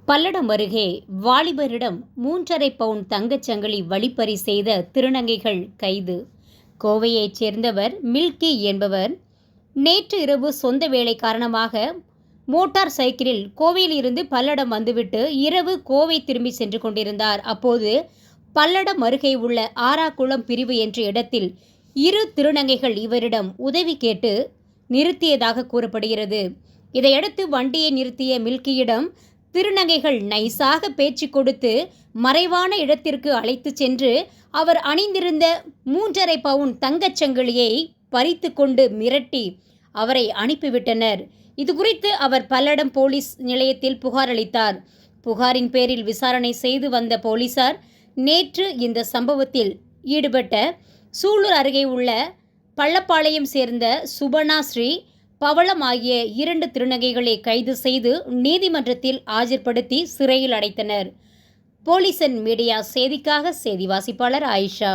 பல்லடம் அருகே வாலிபரிடம் 3.5 பவுன் தங்கச்சங்கிலி வழிப்பறி செய்த திருநங்கைகள் கைது. கோவையைச் சேர்ந்தவர் மில்கி என்பவர் நேற்று இரவு சொந்த வேலை காரணமாக மோட்டார் சைக்கிளில் கோவையில் இருந்து பல்லடம் வந்துவிட்டு இரவு கோவை திரும்பி சென்று கொண்டிருந்தார். அப்போது பல்லடம் அருகே உள்ள ஆராக்குளம் பிரிவு என்ற இடத்தில் இரு திருநங்கைகள் இவரிடம் உதவி கேட்டு நிறுத்தியதாக கூறப்படுகிறது. இதையடுத்து வண்டியை நிறுத்திய மில்கியிடம் திருநங்கைகள் நைசாக பேச்சு கொடுத்து மறைவான இடத்திற்கு அழைத்து சென்று அவர் அணிந்திருந்த 3.5 பவுன் தங்கச்சங்கிலியை பறித்து கொண்டு மிரட்டி அவரை அனுப்பிவிட்டனர். இதுகுறித்து அவர் பல்லடம் போலீஸ் நிலையத்தில் புகார் அளித்தார். புகாரின் பேரில் விசாரணை செய்து வந்த போலீசார் நேற்று இந்த சம்பவத்தில் ஈடுபட்ட சூலூர் அருகே உள்ள பள்ளப்பாளையம் சேர்ந்த சுபனா ஸ்ரீ பவளம் ஆகிய 2 திருநங்கைகளை கைது செய்து நீதிமன்றத்தில் ஆஜர்படுத்தி சிறையில் அடைத்தனர். போலீசன் மீடியா செய்திக்காக செய்தி வாசிப்பாளர் ஆயிஷா.